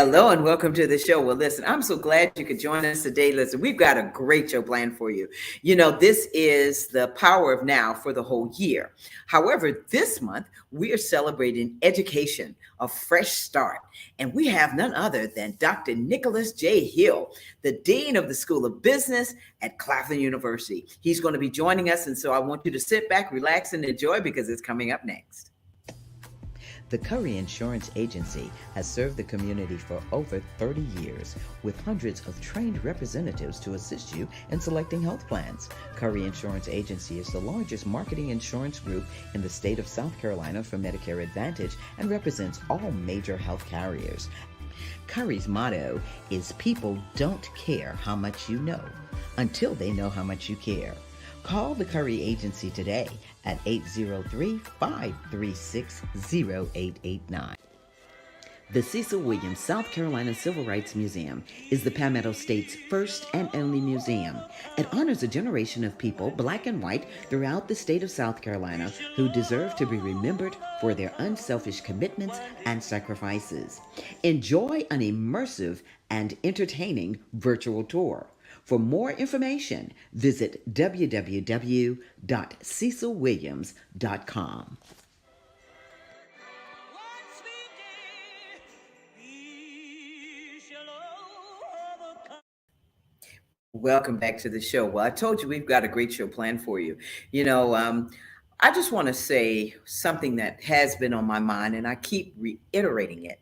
Hello and welcome to the show. Well, listen, I'm so glad you could join us today. Listen, we've got a great show planned for you. This is the power of now for the whole year. However, this month we are celebrating education, a fresh start. And we have none other than Dr. Nicholas J. Hill, the Dean of the School of Business at Claflin University. He's going to be joining us. And so I want you to sit back, relax, and enjoy because it's coming up next. The Curry Insurance Agency has served the community for over 30 years with hundreds of trained representatives to assist you in selecting health plans. Curry Insurance Agency is the largest marketing insurance group in the state of South Carolina for Medicare Advantage and represents all major health carriers. Curry's motto is people don't care how much you know until they know how much you care. Call the Curry Agency today at 803-536-0889. The Cecil Williams South Carolina Civil Rights Museum is the Palmetto State's first and only museum. It honors a generation of people, black and white, throughout the state of South Carolina who deserve to be remembered for their unselfish commitments and sacrifices. Enjoy an immersive and entertaining virtual tour. For more information, visit www.cecilwilliams.com. Welcome back to the show. Well, I told you we've got a great show planned for you. I just want to say something that has been on my mind, and I keep reiterating it,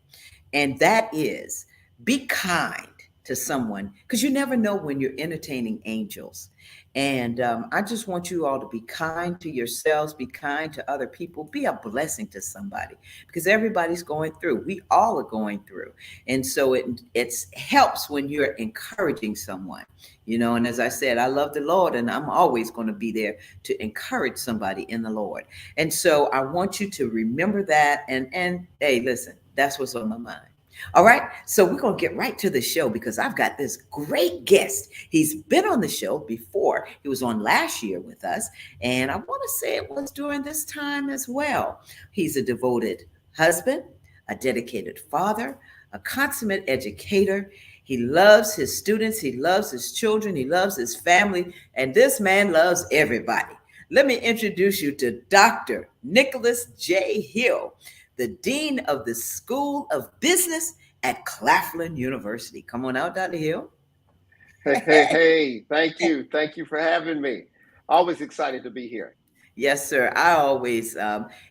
and that is be kind to someone because you never know when you're entertaining angels. And I just want you all to be kind to yourselves, be kind to other people, be a blessing to somebody because everybody's going through. We all are going through. And so it helps when you're encouraging someone, and as I said, I love the Lord and I'm always going to be there to encourage somebody in the Lord. And so I want you to remember that. And hey, listen, that's what's on my mind. All right, so we're going to get right to the show because I've got this great guest. He's been on the show before. He was on last year with us, and I want to say it was during this time as well. He's a devoted husband, a dedicated father, a consummate educator. He loves his students. He loves his children. He loves his family, and this man loves everybody. Let me introduce you to Dr. Nicholas J. Hill, the Dean of the School of Business at Claflin University. Come on out, Dr. Hill. Hey. Thank you. Thank you for having me. Always excited to be here. Yes, sir. I always,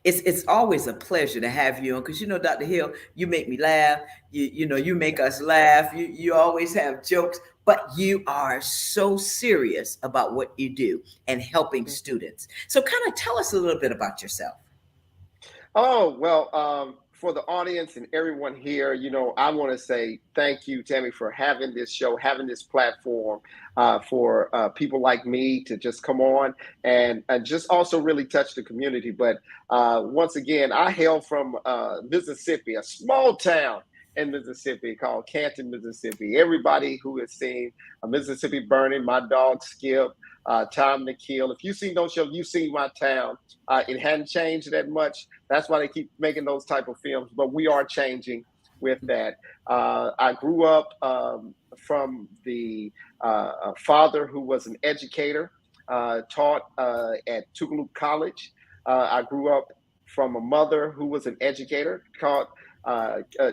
it's always a pleasure to have you on because, Dr. Hill, you make me laugh. You make us laugh. You always have jokes, but you are so serious about what you do and helping students. So kind of tell us a little bit about yourself. Oh, well, for the audience and everyone here, I want to say thank you, Tammy, for having this show, having this platform for people like me to just come on and just also really touch the community. But once again, I hail from Mississippi, a small town in Mississippi called Canton, Mississippi. Everybody who has seen Mississippi Burning, My Dog Skip, Time to Kill. If you've seen those shows, you've seen my town. It hadn't changed that much. That's why they keep making those type of films. But we are changing with that. I grew up from the father who was an educator, taught at Tougaloo College. I grew up from a mother who was an educator, taught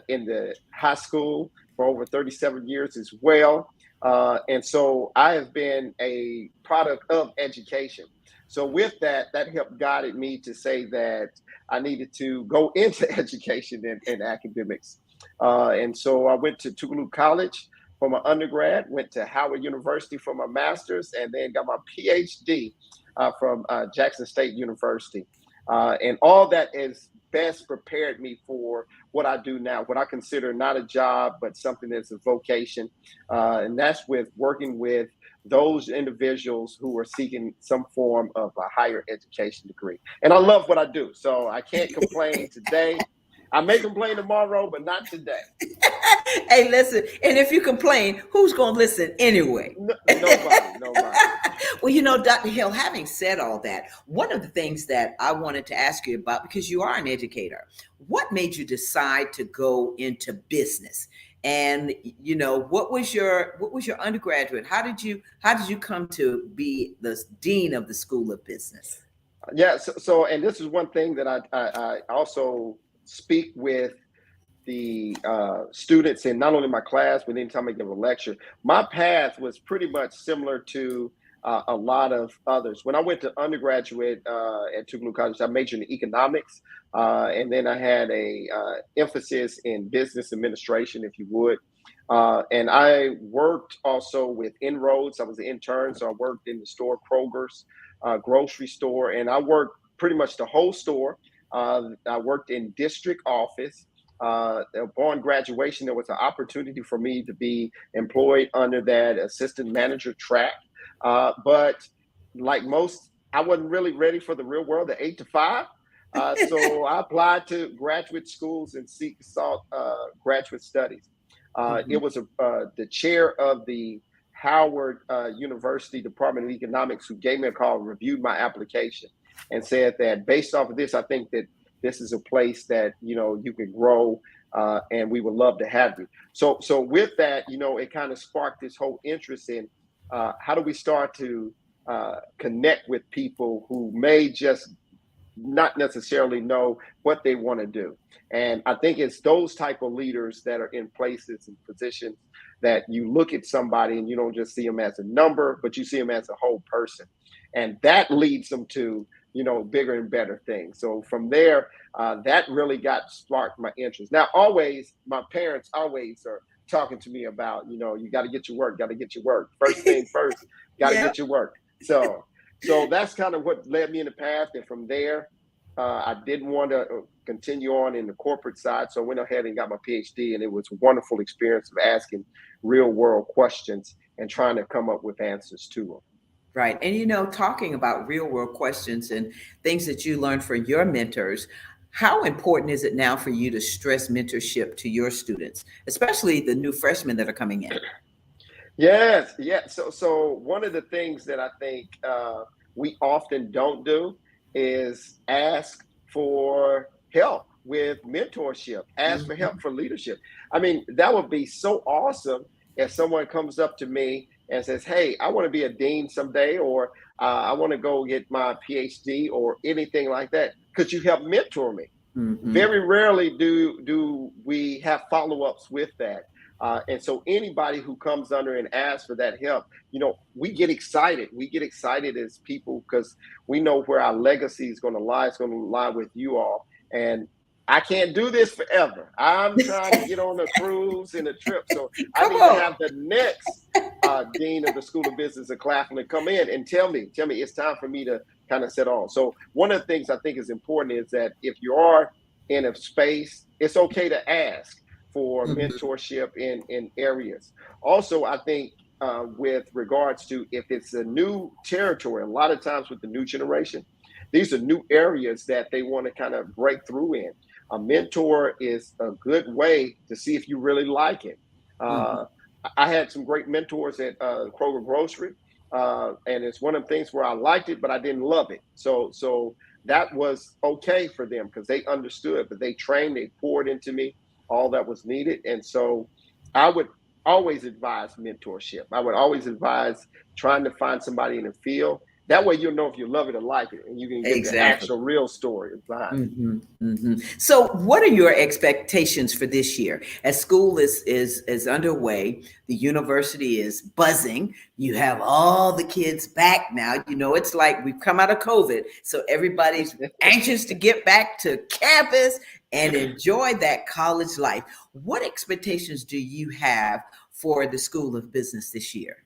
in the high school for over 37 years as well. And so I have been a product of education. So with that helped guided me to say that I needed to go into education and academics. And so I went to Tougaloo College for my undergrad, went to Howard University for my master's, and then got my PhD from Jackson State University. And all that is best prepared me for what I do now, what I consider not a job, but something that's a vocation. And that's with working with those individuals who are seeking some form of a higher education degree. And I love what I do. So I can't complain today. I may complain tomorrow, but not today. Hey, listen, and if you complain, who's going to listen anyway? Nobody. Well, Dr. Hill, having said all that, one of the things that I wanted to ask you about, because you are an educator, what made you decide to go into business? And what was your undergraduate? How did you come to be the dean of the School of Business? Yeah. And this is one thing that I also speak with the students in not only my class, but anytime I give a lecture. My path was pretty much similar to a lot of others. When I went to undergraduate at Tougaloo College, I majored in economics, and then I had a emphasis in business administration, if you would. And I worked also with inroads. I was an intern, so I worked in the store, Kroger's grocery store, and I worked pretty much the whole store. I worked in district office. Upon graduation, there was an opportunity for me to be employed under that assistant manager track. But like most, I wasn't really ready for the real world, the 8 to 5. So I applied to graduate schools and sought graduate studies. It Mhm. was the chair of the Howard University Department of Economics who gave me a call, reviewed my application, and said that based off of this, I think that this is a place that you can grow, and we would love to have you. So with that, it kind of sparked this whole interest in how do we start to connect with people who may just not necessarily know what they want to do. And I think it's those type of leaders that are in places and positions that you look at somebody and you don't just see them as a number, but you see them as a whole person. And that leads them to, bigger and better things. So from there, that really got sparked my interest. Now, always, my parents always are talking to me about, you got to get your work, got to get your work. First thing first, got to Yeah. get your work. So that's kind of what led me in the path. And from there, I didn't want to continue on in the corporate side. So I went ahead and got my PhD. And it was a wonderful experience of asking real world questions and trying to come up with answers to them. Right. And talking about real world questions and things that you learned from your mentors, how important is it now for you to stress mentorship to your students, especially the new freshmen that are coming in? Yes, yeah. So one of the things that I think we often don't do is ask for help with mentorship, ask for help Mhm. for leadership. I mean, that would be so awesome if someone comes up to me and says, "Hey, I want to be a dean someday," or "I want to go get my PhD," or anything like that. Could you help mentor me? Mhm. Very rarely do we have follow-ups with that. And so anybody who comes under and asks for that help, we get excited. We get excited as people because we know where our legacy is going to lie. It's going to lie with you all. And I can't do this forever. I'm trying to get on a cruise and a trip. So I Come need to on. have the next dean of the School of Business at Claflin come in and tell me it's time for me to kind of set on. So one of the things I think is important is that if you are in a space, it's okay to ask for Mhm. mentorship in areas. Also, I think with regards to if it's a new territory, a lot of times with the new generation, these are new areas that they want to kind of break through in. A mentor is a good way to see if you really like it. Mhm. Uh, I had some great mentors at Kroger Grocery, and it's one of the things where I liked it, but I didn't love it. So that was okay for them because they understood, but they trained, they poured into me all that was needed. And so I would always advise mentorship. I would always advise trying to find somebody in the field. That way you'll know if you love it or like it, and you can get the Exactly. actual real story behind it. Hmm. Hmm. So, what are your expectations for this year? As school is underway, the university is buzzing. You have all the kids back now. It's like we've come out of COVID, so everybody's anxious to get back to campus and enjoy that college life. What expectations do you have for the School of Business this year?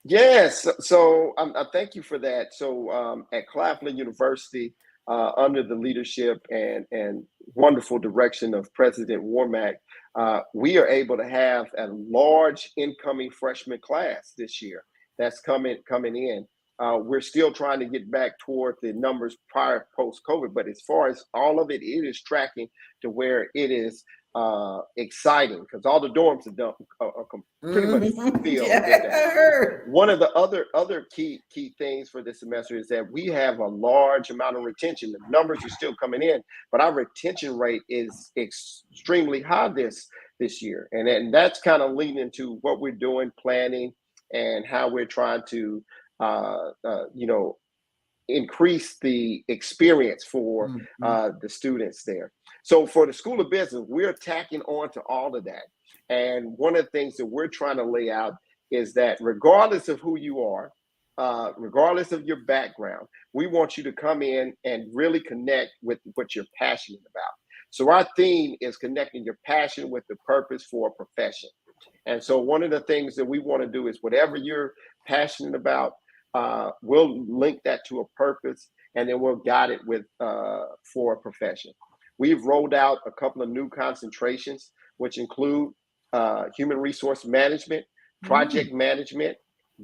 Yes, so I thank you for that. So at Claflin University, under the leadership and wonderful direction of President Warmack, we are able to have a large incoming freshman class this year. That's coming in. We're still trying to get back toward the numbers prior post COVID, but as far as all of it, it is tracking to where it is exciting because all the dorms are done, pretty much Mhm. filled Yeah, and get that. I heard. One of the other key things for this semester is that we have a large amount of retention. The numbers are still coming in, but our retention rate is extremely high this year. And that's kind of leading into what we're doing, planning, and how we're trying to, you know, increase the experience for Mhm. the students there. So for the School of Business, we're tacking on to all of that. And one of the things that we're trying to lay out is that regardless of who you are, regardless of your background, we want you to come in and really connect with what you're passionate about. So our theme is connecting your passion with the purpose for a profession. And so one of the things that we want to do is whatever you're passionate about, we'll link that to a purpose, and then we'll guide it with for a profession. We've rolled out a couple of new concentrations, which include human resource management, project Mm. management,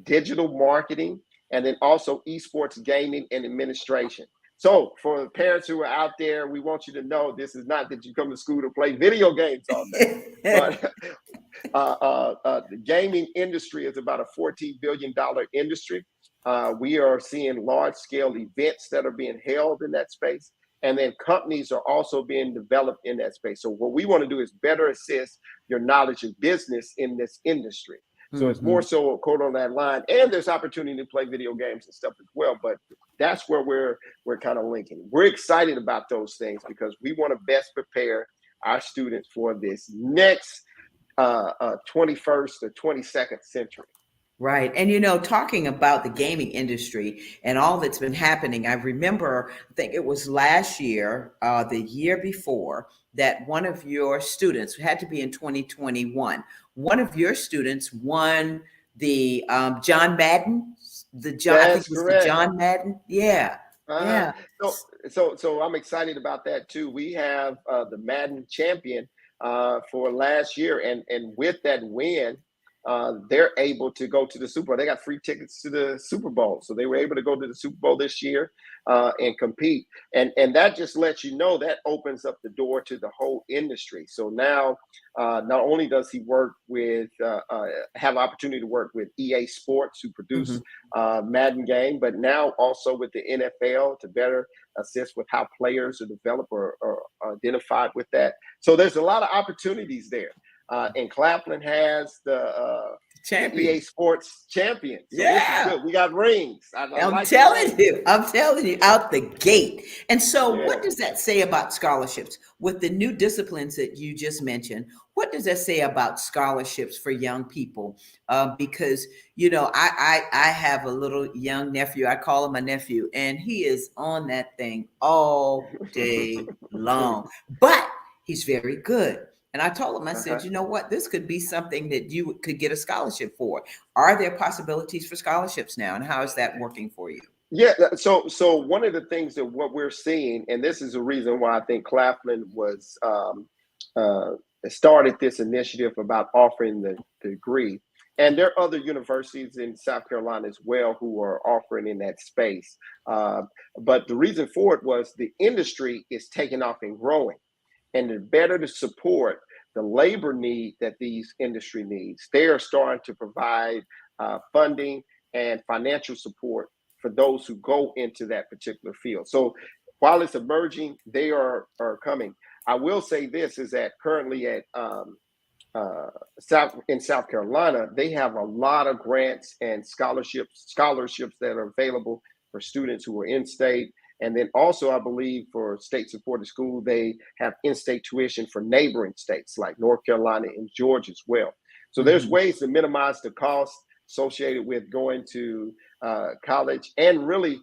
digital marketing, and then also esports gaming and administration. So for the parents who are out there, we want you to know this is not that you come to school to play video games all day, but the gaming industry is about a $14 billion industry. We are seeing large scale events that are being held in that space. And then companies are also being developed in that space. So what we want to do is better assist your knowledge of business in this industry. So it's more Mhm. so a quote on that line. And there's opportunity to play video games and stuff as well. But that's where we're kind of linking. We're excited about those things because we want to best prepare our students for this next 21st or 22nd century. Right. And talking about the gaming industry and all that's been happening, I remember, I think it was last year, the year before, that one of your students, who had to be in 2021, one of your students won the John Madden, I think That's it was the correct. John Madden. Yeah. Uh-huh. Yeah. So, so I'm excited about that too. We have the Madden champion for last year, and with that win, they're able to go to the Super Bowl. They got free tickets to the Super Bowl, so they were able to go to the Super Bowl this year and compete. And that just lets you know that opens up the door to the whole industry. So now, not only does he work with have opportunity to work with EA Sports, who produce Mhm. Madden game, but now also with the NFL to better assist with how players are developed or identified with that. So there's a lot of opportunities there. And Claflin has the EA Champion. Sports champion. So this is Yeah. good. We got rings. I I'm like the telling rings. you, I'm telling you, out the gate. And so, what Yeah. does that say about scholarships with the new disciplines that you just mentioned? What does that say about scholarships for young people? Because I have a little young nephew. I call him my nephew, and he is on that thing all day long. But he's very good. And I told him, I said, Uh-huh. you know what? This could be something that you could get a scholarship for. Are there possibilities for scholarships now, and how is that working for you? Yeah, so one of the things that what we're seeing, and this is the reason why I think Claflin was uh, started this initiative about offering the degree, and there are other universities in South Carolina as well who are offering in that space. Uh, but the reason for it was the industry is taking off and growing, and the better to support the labor need that these industry needs, they are starting to provide funding and financial support for those who go into that particular field. So while it's emerging, they are coming. I will say this is that currently at South Carolina, they have a lot of grants and scholarships that are available for students who are in state. And then also, I believe for state supported school, they have in-state tuition for neighboring states like North Carolina and Georgia as well. So there's Mhm. ways to minimize the cost associated with going to college and really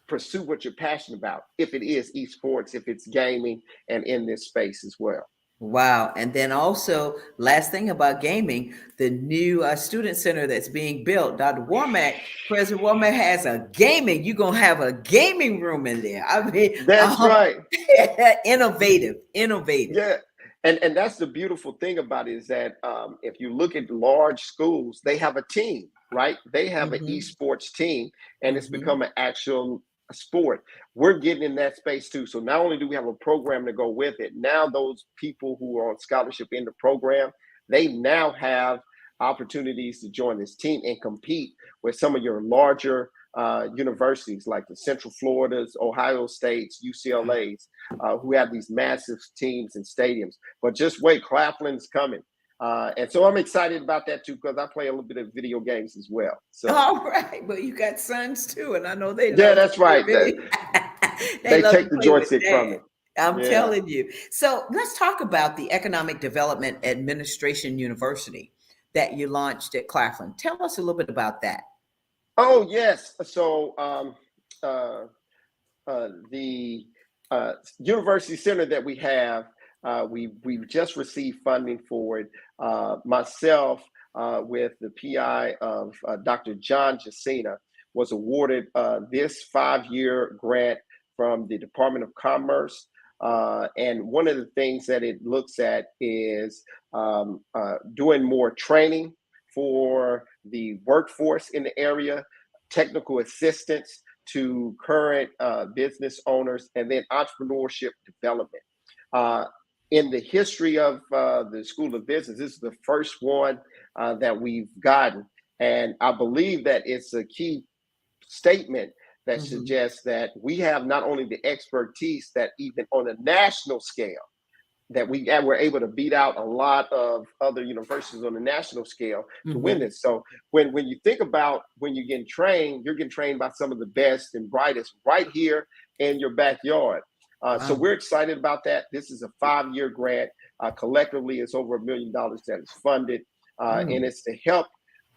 pursue what you're passionate about. If it is esports, if it's gaming, and in this space as well. Wow. And then also, last thing about gaming, the new student center that's being built, Dr. Warmack, President Warmack has a gaming, you're going to have a gaming room in there. I mean, That's right. innovative, innovative. Yeah, and that's the beautiful thing about it is that if you look at large schools, they have a team, right? They have an Hmm. esports team, and it's Hmm. become an actual sport. We're getting in that space too. So not only do we have a program to go with it, now those people who are on scholarship in the program, they now have opportunities to join this team and compete with some of your larger universities like the Central Floridas, Ohio States, UCLA's who have these massive teams and stadiums. But just wait, Claflin's coming. And so I'm excited about that too, because I play a little bit of video games as well. So All right. Well, you got sons too, and I know they yeah, love to that's play right. video. They They love to take the play with joystick from dad. me. I'm Yeah. telling you. So let's talk about the Economic Development Administration University that you launched at Claflin. Tell us a little bit about that. Oh yes. So uh, the university center that we have, we've just received funding for it. Myself, with the PI of Dr. John Jacina, was awarded this 5-year grant from the Department of Commerce. And one of the things that it looks at is doing more training for the workforce in the area, technical assistance to current business owners, and then entrepreneurship development. Uh, in the history of the School of Business, this is the first one that we've gotten. And I believe that it's a key statement that Mhm. suggests that we have not only the expertise that even on a national scale, that we were able to beat out a lot of other universities on the national scale to win Mhm. this. So when you think about when you're getting trained by some of the best and brightest right here in your backyard. So Wow. we're excited about that. This is a 5-year grant. Collectively, it's over $1 million that is funded, and Mm. it's to help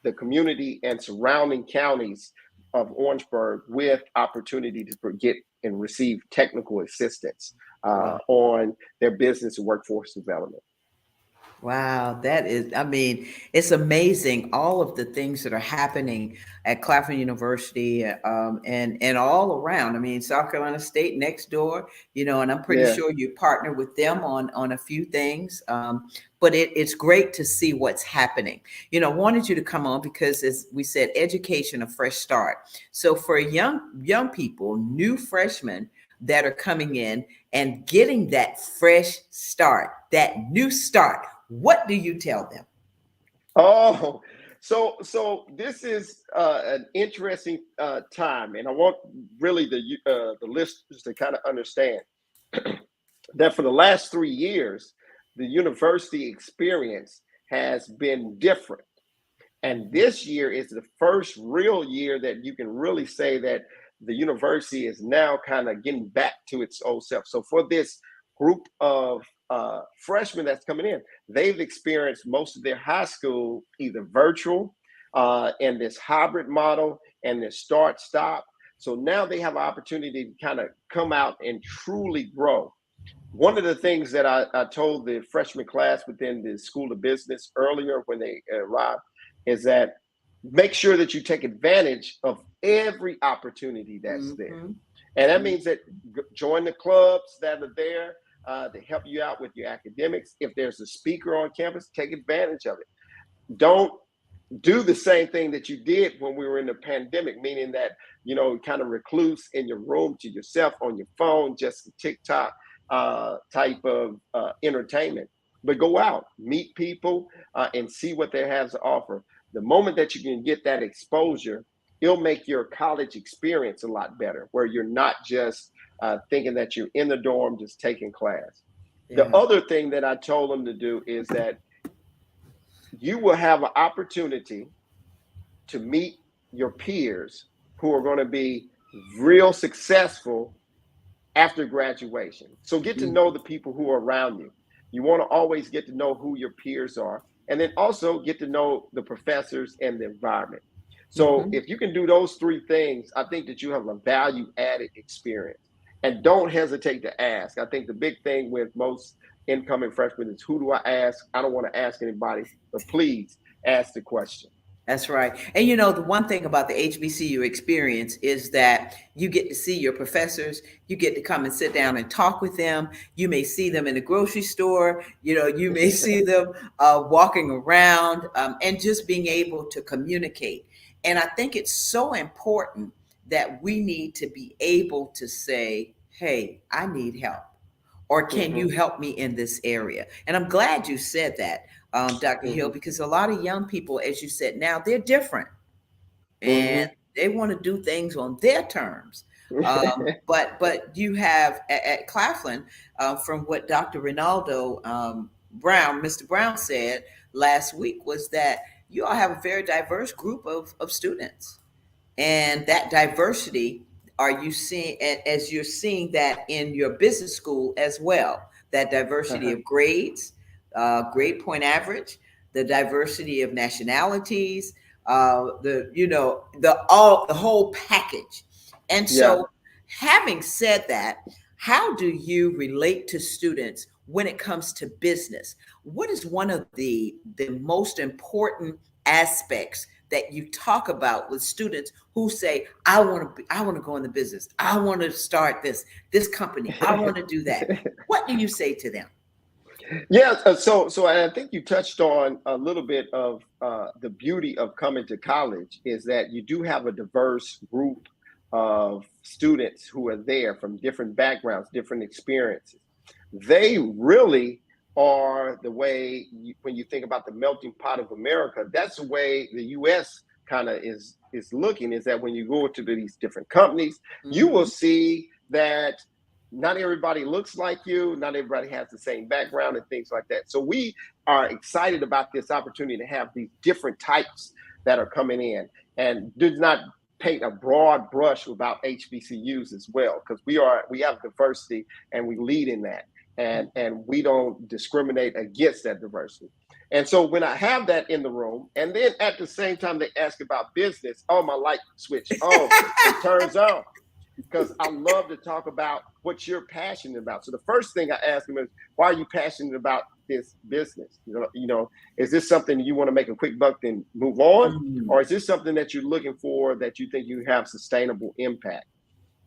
the community and surrounding counties of Orangeburg with opportunity to get and receive technical assistance Wow. on their business and workforce development. Wow, that is, I mean, it's amazing all of the things that are happening at Claflin University, and all around. I mean, South Carolina State next door, and I'm pretty Yeah. sure you partner with them on a few things. But it's great to see what's happening. Wanted you to come on because, as we said, education, a fresh start. So for young people, new freshmen that are coming in and getting that fresh start, that new start, what do you tell them? Oh, so this is an interesting time, and I want really the listeners to kind of understand that for the last 3 years, the university experience has been different. And this year is the first real year that you can really say that the university is now kind of getting back to its old self. So for this group of freshmen that's coming in, they've experienced most of their high school either virtual and this hybrid model and this start stop. So now they have an opportunity to kind of come out and truly grow. One of the things that I told the freshman class within the School of Business earlier when they arrived is that make sure that you take advantage of every opportunity that's there. Mm-hmm. And that means that join the clubs that are there to help you out with your academics. If there's a speaker on campus, take advantage of it. Don't do the same thing that you did when we were in the pandemic, meaning that, kind of recluse in your room to yourself on your phone, just TikTok type of entertainment. But go out, meet people, and see what they have to offer. The moment that you can get that exposure, it'll make your college experience a lot better, where you're not just thinking that you're in the dorm just taking class. The Yeah. other thing that I told them to do is that you will have an opportunity to meet your peers who are going to be real successful after graduation. So get to know the people who are around you. You want to always get to know who your peers are, and then also get to know the professors and the environment. So Mm-hmm. if you can do those three things, I think that you have a value added experience. And don't hesitate to ask. I think the big thing with most incoming freshmen is, who do I ask? I don't want to ask anybody, but please ask the question. That's right. And the one thing about the HBCU experience is that you get to see your professors, you get to come and sit down and talk with them. You may see them in the grocery store, you may see them walking around, and just being able to communicate. And I think it's so important that we need to be able to say, hey, I need help. Or can you Mm-hmm, help me in this area? And I'm glad you said that, Dr. Hill, mm-hmm, because a lot of young people, as you said, now they're different and mm-hmm. they want to do things on their terms. But you have at Claflin, from what Dr. Ronaldo Brown, Mr. Brown said, last week was that you all have a very diverse group of students. And that diversity, are you seeing, as you're seeing that in your business school as well? That diversity Uh-huh. of grades, grade point average, the diversity of nationalities, the whole package. And Yeah. so, having said that, how do you relate to students when it comes to business? What is one of the most important aspects that you talk about with students who say, I want to go in the business. I want to start this company. I want to do that. What do you say to them? Yeah, so I think you touched on a little bit of the beauty of coming to college is that you do have a diverse group of students who are there from different backgrounds, different experiences. They really are the way when you think about the melting pot of America, that's the way the U.S. kind of is looking. Is that when you go to these different companies, you will Mm-hmm. see that not everybody looks like you, not everybody has the same background and things like that. So we are excited about this opportunity to have these different types that are coming in, and does not paint a broad brush about HBCUs as well, because we have diversity and we lead in that, and we don't discriminate against that diversity. And so when I have that in the room, and then at the same time they ask about business, oh, my light switch, oh, it turns on, because I love to talk about what you're passionate about. So the first thing I ask them is, why are you passionate about this business? Is this something you want to make a quick buck and move on? Mm-hmm. Or is this something that you're looking for that you think you have sustainable impact?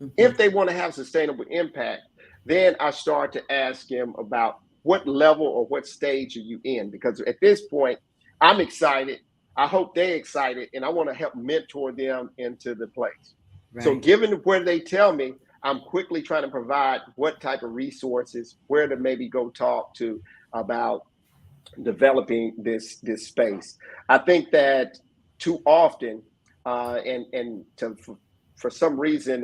Mm-hmm. If they want to have sustainable impact, then I start to ask them about what level or what stage are you in? Because at this point, I'm excited. I hope they're excited, and I want to help mentor them into the place. So, Right. given where they tell me, I'm quickly trying to provide what type of resources, where to maybe go talk to about developing this space. I think that too often, and for some reason,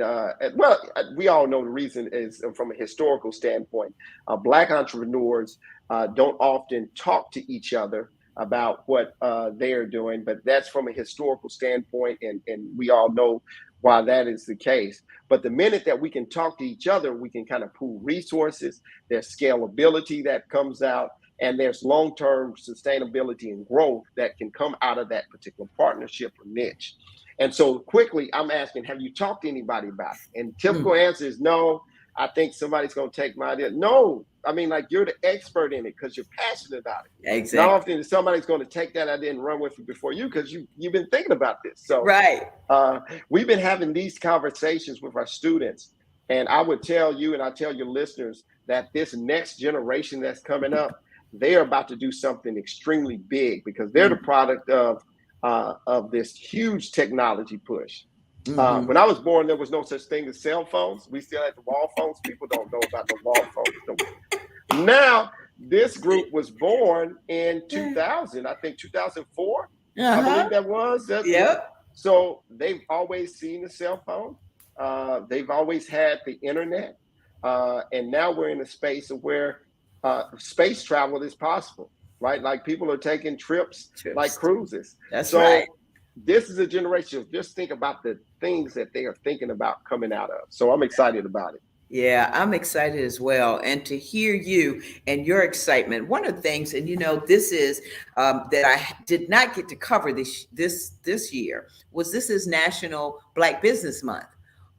we all know the reason is from a historical standpoint. Black entrepreneurs don't often talk to each other about what they are doing, but that's from a historical standpoint, and we all know why that is the case. But the minute that we can talk to each other, we can kind of pool resources. There's scalability that comes out, and there's long-term sustainability and growth that can come out of that particular partnership or niche. And so quickly, I'm asking, have you talked to anybody about it? And typical Mm. answer is no. I think somebody's going to take my idea. No, I mean, like, you're the expert in it because you're passionate about it. Not Exactly. often is somebody's going to take that idea and run with it before you, because you've been thinking about this. So Right. uh, we've been having these conversations with our students, and I would tell you, and I tell your listeners, that this next generation that's coming up, they are about to do something extremely big, because they're the Mm. product of this huge technology push. Mm-hmm. When I was born, there was no such thing as cell phones. We still had the wall phones. People don't know about the wall phones. Now, this group was born in 2000, I think 2004, I Uh-huh. believe that was. Yep. So they've always seen the cell phone. They've always had the internet. And now we're in a space of where space travel is possible, right? Like, people are taking trips like Trips. cruises. That's right. So this is a generation of, just think about the things that they are thinking about coming out of. So I'm excited about it. Yeah, I'm excited as well. And to hear you and your excitement, one of the things, and this is that I did not get to cover this year, was this is National Black Business Month.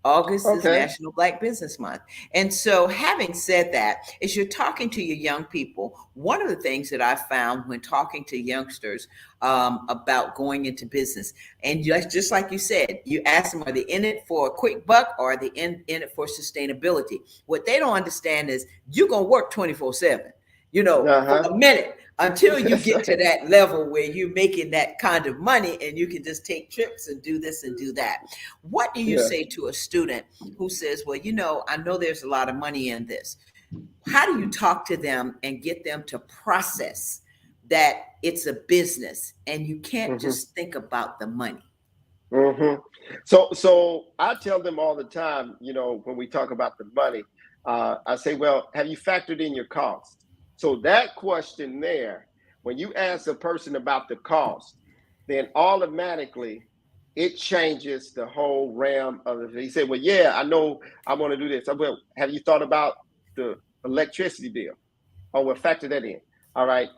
August is Okay. National Black Business Month. And so, having said that, as you're talking to your young people, one of the things that I found when talking to youngsters about going into business, and just like you said, you ask them, are they in it for a quick buck, or are they in it for sustainability? What they don't understand is you're going to work 24/7, for Uh-huh. a minute, until you That's get to right. that level where you're making that kind of money and you can just take trips and do this and do that. What do you Yeah. say to a student who says, well, I know there's a lot of money in this? How do you talk to them and get them to process that it's a business and you can't Hmm. just think about the money? Hmm. So I tell them all the time, when we talk about the money, I say, well, have you factored in your cost? So that question there, when you ask a person about the cost, then automatically it changes the whole realm of it. He said, well, yeah, I know I want to do this. Well, have you thought about the electricity bill? Oh, we'll factor that in. All right.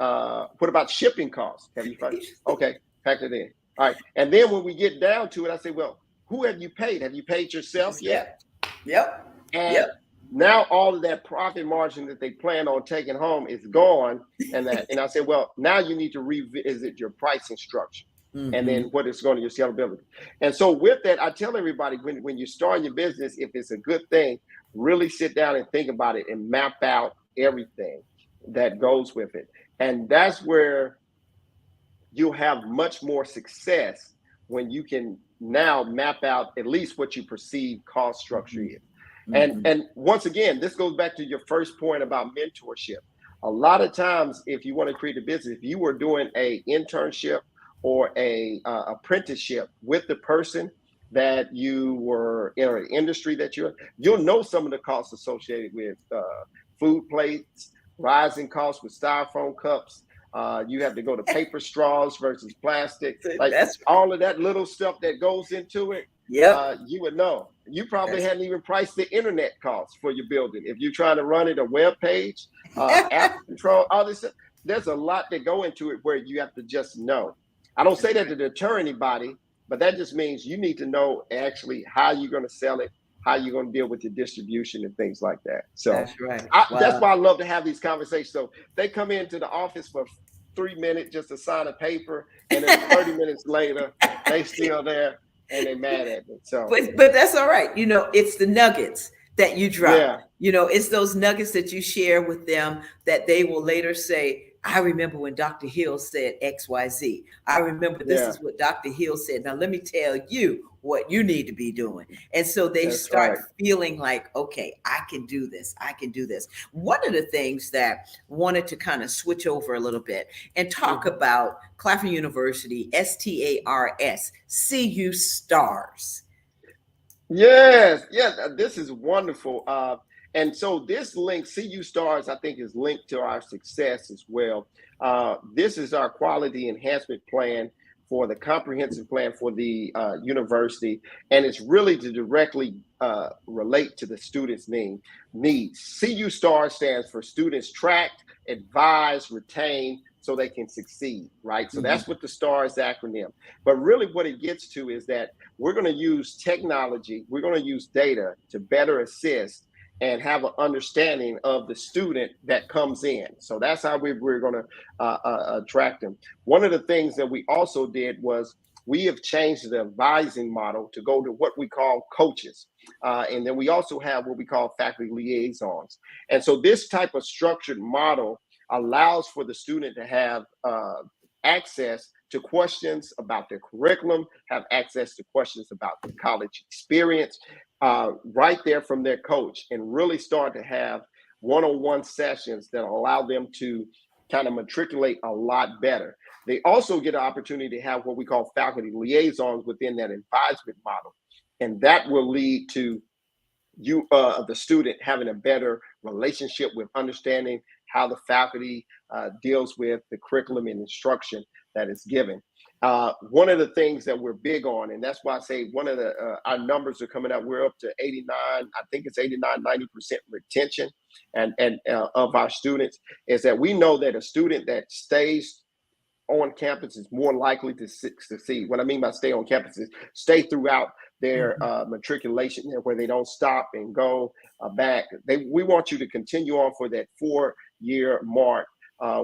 What about shipping costs? Have you factored? Okay, factor that in. All right. And then when we get down to it, I say, well, who have you paid? Have you paid yourself yet? Yep. And Yep. now all of that profit margin that they plan on taking home is gone. And I said, well, now you need to revisit your pricing structure. And then Mm-hmm. what is going to your sellability. And so with that, I tell everybody when you start your business, if it's a good thing, really sit down and think about it and map out everything that goes with it. And that's where you'll have much more success when you can now map out at least what you perceive cost structure is. Mm-hmm. And once again, this goes back to your first point about mentorship. A lot of times, if you want to create a business, if you were doing a internship or a apprenticeship with the person that you were in an industry that you'll know some of the costs associated with food plates, rising costs with styrofoam cups. You have to go to paper straws versus plastic, like That's right. all of that little stuff that goes into it. Yep. You would know. You probably That's hadn't even priced the internet costs for your building. If you're trying to run it a web page, app control, all this stuff, there's a lot that go into it where you have to just know. I don't say that to deter anybody, but that just means you need to know actually how you're going to sell it, how you're going to deal with your distribution and things like that. So that's right. that's Wow. why I love to have these conversations. So they come into the office for 3 minutes just to sign a paper, and then 30 minutes later, they still there and they mad at me. So But that's all right. It's the nuggets that you drop. yeah, It's those nuggets that you share with them that they will later say, I remember when Dr. Hill said XYZ. I remember this yeah, is what Dr. Hill said. Now let me tell you what you need to be doing. And so they that's start right. feeling like, okay, I can do this. I can do this. One of the things that wanted to kind of switch over a little bit and talk Mhm. about Claflin University, STARS, CU Stars. Yes, yes, this is wonderful. And so this link, CU Stars, I think is linked to our success as well. This is our quality enhancement plan for the comprehensive plan for the university, and it's really to directly relate to the students' needs. CU Stars stands for Students Tracked, Advised, Retained, so they can succeed, right? So Mhm. that's what the STARS acronym. But really, what it gets to is that we're going to use technology, we're going to use data to better assist and have an understanding of the student that comes in. So that's how we're going to attract them. One of the things that we also did was we have changed the advising model to go to what we call coaches. And then we also have what we call faculty liaisons. And so this type of structured model allows for the student to have access to questions about their curriculum, have access to questions about the college experience right there from their coach, and really start to have one-on-one sessions that allow them to kind of matriculate a lot better. They also get an opportunity to have what we call faculty liaisons within that advisement model. And that will lead to the student having a better relationship with understanding how the faculty deals with the curriculum and instruction that is given. One of the things that we're big on, and that's why I say one of the our numbers are coming up. We're up to 89, I think it's 89, 90% retention and of our students, is that we know that a student that stays on campus is more likely to succeed. What I mean by stay on campus is stay throughout their Mhm. matriculation, where they don't stop and go back. We want you to continue on for that 4-year mark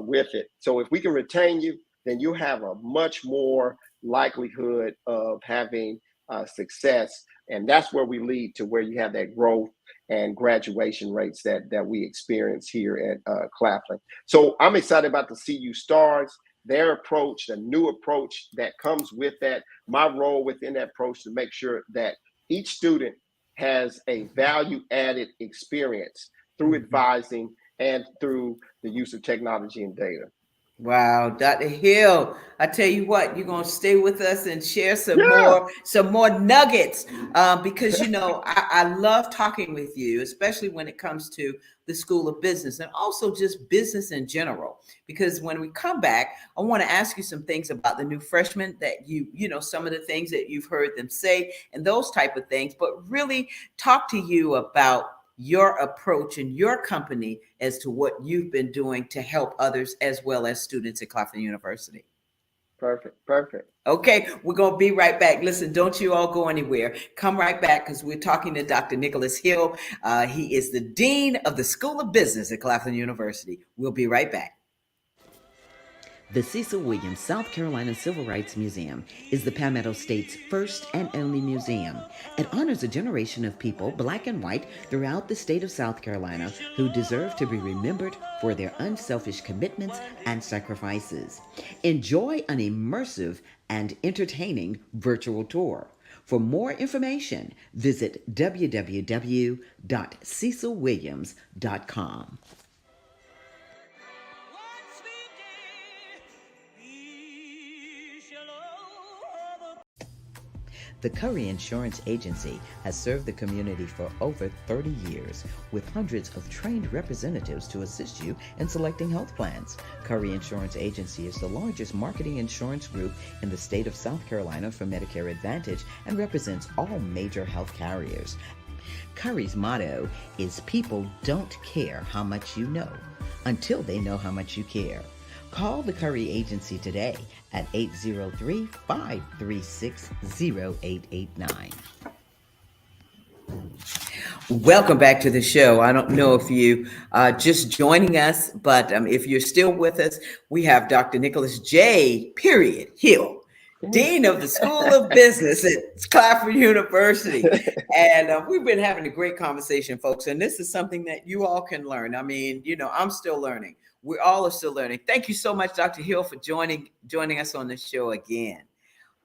with it. So if we can retain you, then you have a much more likelihood of having success, and that's where we lead to where you have that growth and graduation rates that we experience here at Claflin. So I'm excited about the CU Stars, their approach, the new approach that comes with that. My role within that approach to make sure that each student has a value added experience through Mhm. advising and through the use of technology and data. Wow, Dr. Hill, I tell you what, you're gonna stay with us and share Yeah. some more nuggets, because I love talking with you, especially when it comes to the School of Business and also just business in general. Because when we come back, I want to ask you some things about the new freshmen that some of the things that you've heard them say and those type of things, but really talk to you about your approach and your company as to what you've been doing to help others as well as students at Claflin University. Perfect. Perfect. Okay, we're going to be right back. Listen, don't you all go anywhere. Come right back because we're talking to Dr. Nicholas Hill. He is the Dean of the School of Business at Claflin University. We'll be right back. The Cecil Williams South Carolina Civil Rights Museum is the Palmetto State's first and only museum. It honors a generation of people, black and white, throughout the state of South Carolina who deserve to be remembered for their unselfish commitments and sacrifices. Enjoy an immersive and entertaining virtual tour. For more information, visit www.cecilwilliams.com. The Curry Insurance Agency has served the community for over 30 years with hundreds of trained representatives to assist you in selecting health plans. Curry Insurance Agency is the largest marketing insurance group in the state of South Carolina for Medicare Advantage and represents all major health carriers. Curry's motto is people don't care how much you know until they know how much you care. Call the Curry Agency today at 803-536-0889. Welcome back to the show. I don't know if you just joining us, but if you're still with us, we have Dr. Nicholas J. Hill, Dean of the School of Business at Claflin University. And we've been having a great conversation, folks. And this is something that you all can learn. I mean, I'm still learning. We all are still learning. Thank you so much, Dr. Hill, for joining us on the show again.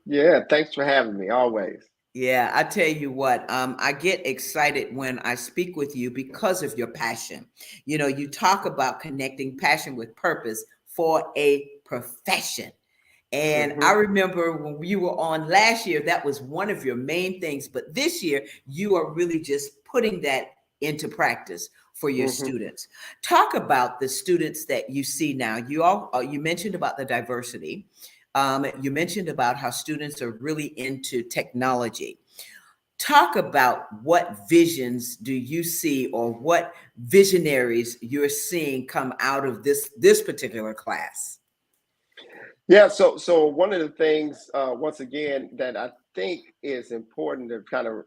Yeah, thanks for having me. Always. Yeah, I tell you what, I get excited when I speak with you because of your passion. You talk about connecting passion with purpose for a profession. And I remember when you were on last year, that was one of your main things. But this year, you are really just putting that into practice for your students. Talk about the students that you see now. You mentioned about the diversity. You mentioned about how students are really into technology. Talk about what visions do you see or what visionaries you're seeing come out of this particular class. Yeah, so one of the things, once again, that I think is important to kind of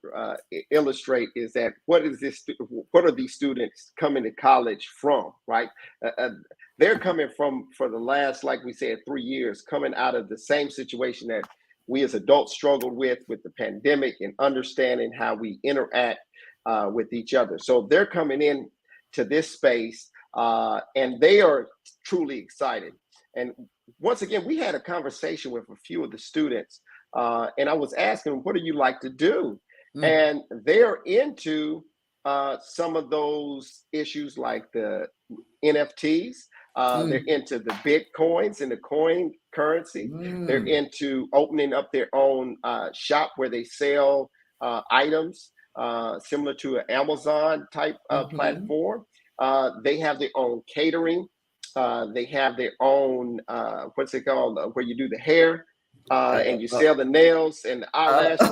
illustrate is that what are these students coming to college from, right? They're coming from, for the last, like we said, 3 years, coming out of the same situation that we as adults struggled with the pandemic and understanding how we interact with each other. So they're coming in to this space and they are truly excited. And once again, we had a conversation with a few of the students, and I was asking them, what do you like to do? And they're into some of those issues like the NFTs. They're into the Bitcoins and the coin currency. They're into opening up their own shop where they sell items similar to an Amazon type platform. They have their own catering. They have their own, what's it called, where you do the hair and you sell the nails and the eyelashes.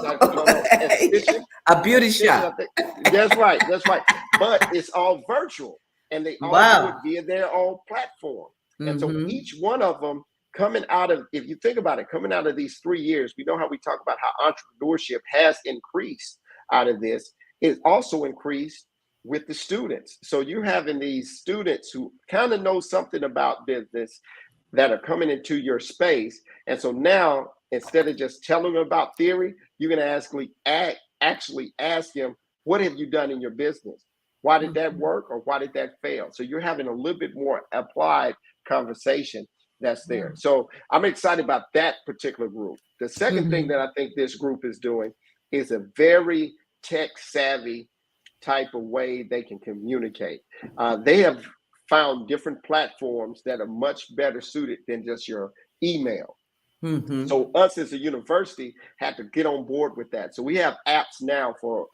A beauty shop. That's right. That's right. But it's all virtual and they all do it via their own platform. And so each one of them coming out of, if you think about it, coming out of these 3 years, we know how we talk about how entrepreneurship has increased out of this. It's also increased with the students. So you're having these students who kind of know something about business that are coming into your space. And so now, instead of just telling them about theory, you're going to actually ask them, what have you done in your business? Why did that work or why did that fail? So you're having a little bit more applied conversation that's there. So I'm excited about that particular group. The second thing that I think this group is doing is a very tech savvy type of way they can communicate. They have found different platforms that are much better suited than just your email. Mm-hmm. So us as a university had to get on board with that. So we have apps now for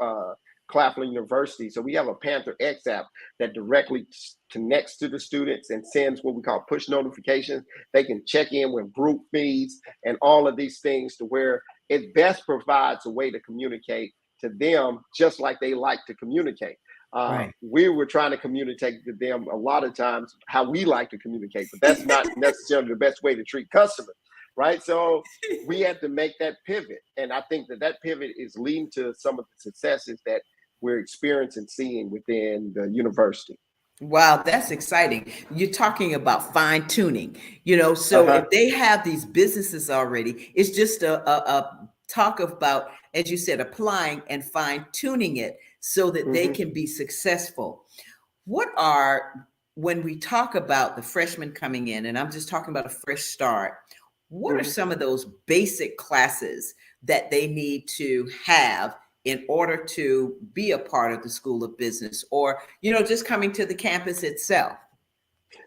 Claflin University. So we have a Panther X app that directly connects to the students and sends what we call push notifications. They can check in with group feeds and all of these things to where it best provides a way to communicate to them just like they like to communicate. Right. We were trying to communicate to them a lot of times how we like to communicate, but that's not necessarily the best way to treat customers. Right. So we had to make that pivot. And I think that pivot is leading to some of the successes that we're experiencing seeing within the university. Wow, that's exciting. You're talking about fine tuning, so Uh-huh. if they have these businesses already, it's just a talk about, as you said, applying and fine tuning it so that they Mm-hmm. can be successful. What are, when we talk about the freshmen coming in, and I'm just talking about a fresh start, what are Mm-hmm. some of those basic classes that they need to have in order to be a part of the School of Business, or just coming to the campus itself?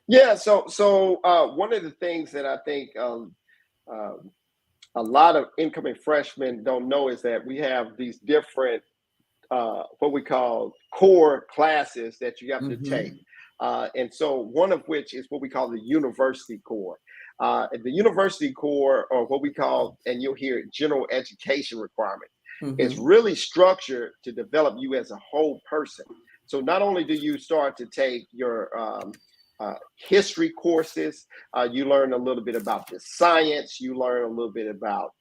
Yeah. So one of the things that I think uh, a lot of incoming freshmen don't know is that we have these different what we call core classes that you have to take. Hmm. And so one of which is what we call the university core. The university core, or what we call, and you'll hear it, general education requirement, is Hmm. really structured to develop you as a whole person. So not only do you start to take your history courses, you learn a little bit about the science, you learn a little bit about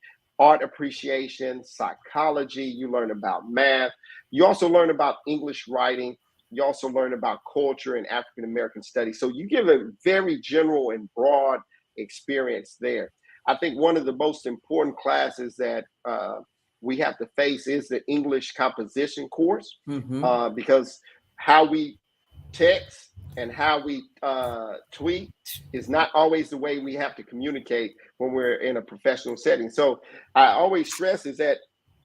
art appreciation, psychology, you learn about math, you also learn about English writing, you also learn about culture and African American studies. So you give a very general and broad experience there. I think one of the most important classes that we have to face is the English composition course, Hmm. because how we text and how we tweet is not always the way we have to communicate when we're in a professional setting. So I always stress is that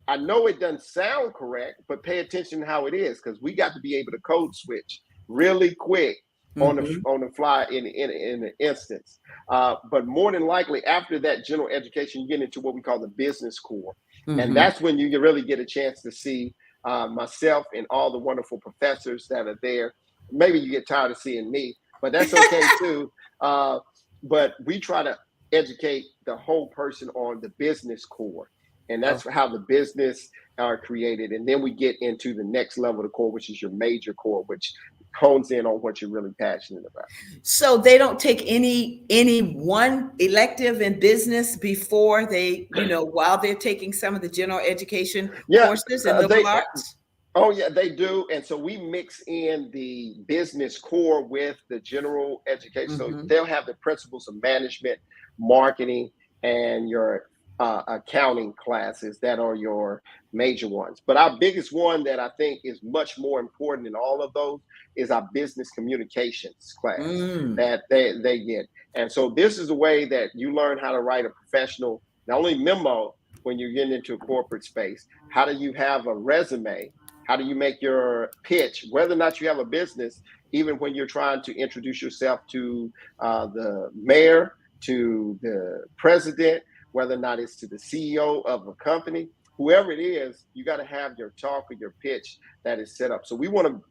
I know it doesn't sound correct, but pay attention to how it is, because we got to be able to code switch really quick Hmm. on the fly in an instance. But more than likely, after that general education, you get into what we call the business core, and Hmm. that's when you really get a chance to see myself and all the wonderful professors that are there. Maybe you get tired of seeing me, but that's okay too. But we try to educate the whole person on the business core, and that's how the business are created. And then we get into the next level of the core, which is your major core, which hones in on what you're really passionate about. So they don't take any one elective in business before they, while they're taking some of the general education Yeah, courses in they liberal arts? Oh yeah, they do. And so we mix in the business core with the general education. So Hmm. they'll have the principles of management, marketing, and your accounting classes that are your major ones. But our biggest one that I think is much more important than all of those is our business communications class Mm. that they get. And so this is a way that you learn how to write a professional, not only memo when you're getting into a corporate space, how do you have a resume? How do you make your pitch, whether or not you have a business, even when you're trying to introduce yourself to the mayor, to the president, whether or not it's to the CEO of a company, whoever it is, you got to have your talk or your pitch that is set up. So we want to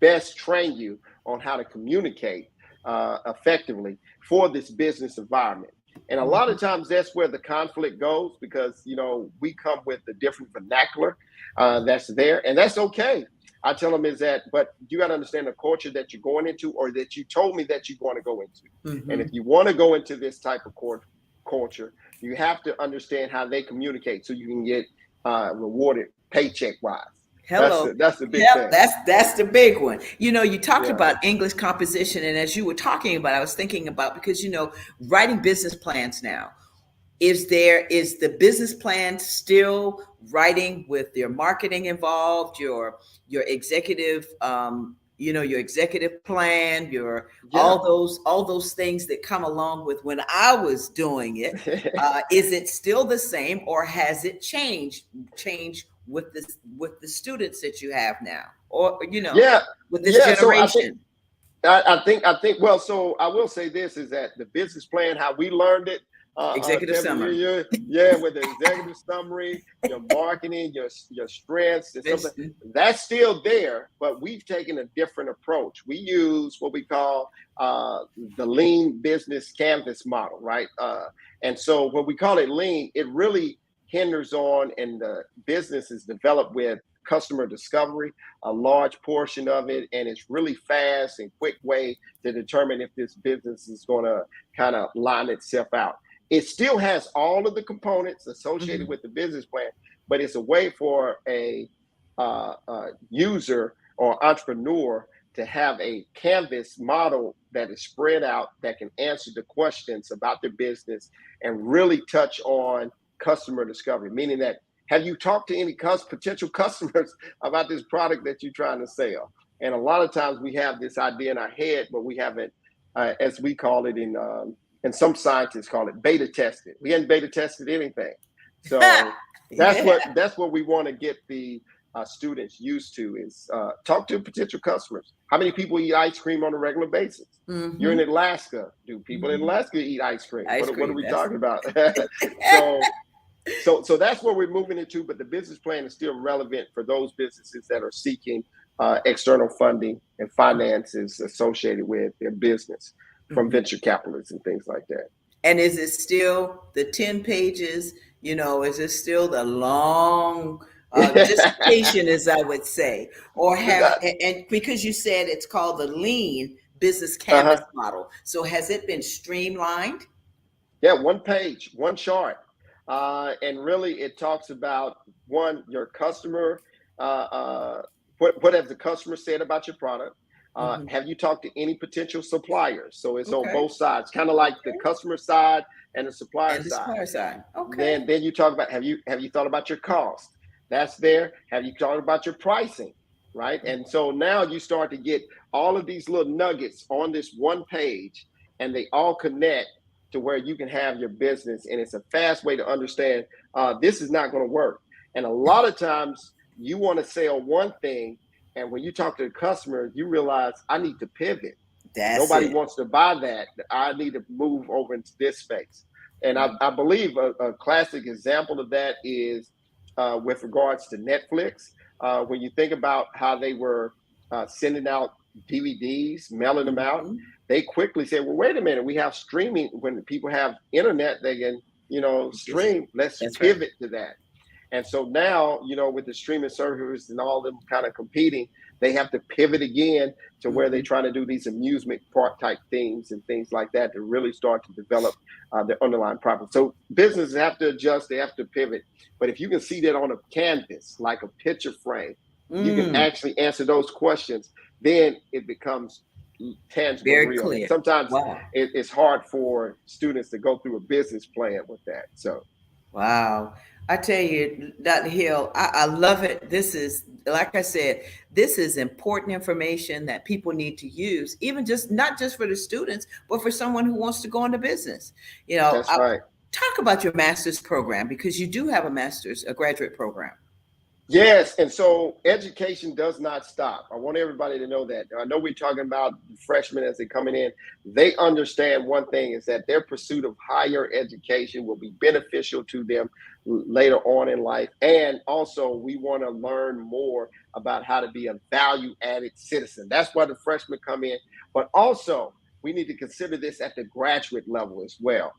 best train you on how to communicate effectively for this business environment. And a lot Mhm. of times that's where the conflict goes, because we come with a different vernacular that's there, and that's okay. I tell them is that, but you got to understand the culture that you're going into, or that you told me that you want to go into. And if Mhm. you want to go into this type of culture, you have to understand how they communicate so you can get rewarded paycheck wise. Hello. That's the big Yep, thing. that's the big one. You talked Yeah. about English composition, and as you were talking about, I was thinking about, because writing business plans now. Is the business plan still writing with your marketing involved, your executive, your executive plan, your Yeah. all those things that come along with when I was doing it? Is it still the same, or has it changed with the students that you have now, or Yeah, with this yeah. So I think generation? I think. Well, so I will say this is that the business plan, how we learned it, Executive Tammy, summary. yeah, with the executive summary, your marketing, your strengths, and something This- that's still there, but we've taken a different approach. We use what we call the lean business canvas model, right? And so when we call it lean, it really hinders on, and the business is developed with customer discovery, a large portion of it, and it's really fast and quick way to determine if this business is going to kind of line itself out. It still has all of the components associated Mhm. with the business plan, but it's a way for a user or entrepreneur to have a canvas model that is spread out that can answer the questions about their business and really touch on customer discovery, meaning that have you talked to any potential customers about this product that you're trying to sell? And a lot of times we have this idea in our head, but we haven't, as we call it and some scientists call it beta tested. We hadn't beta tested anything. So Yeah. that's what we want to get the students used to is talk to potential customers. How many people eat ice cream on a regular basis? You're in Hmm. Alaska. Do people in Hmm. Alaska eat ice cream? Ice What are cream. we That's talking about? so so that's where we're moving into, but the business plan is still relevant for those businesses that are seeking external funding and finances associated with their business from mhm. venture capitalists and things like that. And is it still the 10 pages? Is it still the long dissertation, as I would say? Or and because you said it's called the lean business canvas Uh-huh. model. So has it been streamlined? Yeah, one page, one chart. And really it talks about one, your customer, what has the customer said about your product? Hmm. Have you talked to any potential suppliers? So it's on Okay. both sides, kind of like the Okay. customer side and the supplier And the side. supplier side. Okay. Then you talk about have you thought about your cost? That's there. Have you thought about your pricing? Right. And so now you start to get all of these little nuggets on this one page, and they all connect to where you can have your business. And it's a fast way to understand this is not going to work. And a lot of times you want to sell one thing, and when you talk to the customer, you realize I need to pivot. That's Nobody it. wants to buy that. I need to move over into this space. And I believe a classic example of that is with regards to Netflix. When you think about how they were sending out DVDs, mailing them out, Mhm. they quickly said, well, wait a minute, we have streaming. When people have internet, they can, This is, stream. Let's that's right. pivot to that. And so now, with the streaming services and all of them kind of competing, they have to pivot again to where they're Mhm. trying to do these amusement park type things and things like that to really start to develop their underlying profit. So businesses have to adjust, they have to pivot. But if you can see that on a canvas, like a picture frame, you can Mm, actually answer those questions, then it becomes tangible and very real. And clear. sometimes Wow. it's hard for students to go through a business plan with that. So Wow. I tell you, Dr. Hill, I love it. This is, like I said, this is important information that people need to use, even just not just for the students, but for someone who wants to go into business. that's right. Talk about your master's program because you do have a graduate program. Yes, and so education does not stop. I want everybody to know that. I know we're talking about freshmen as they're coming in. They understand one thing is that their pursuit of higher education will be beneficial to them later on in life. And also, we want to learn more about how to be a value added citizen. That's why the freshmen come in. But also, we need to consider this at the graduate level as well.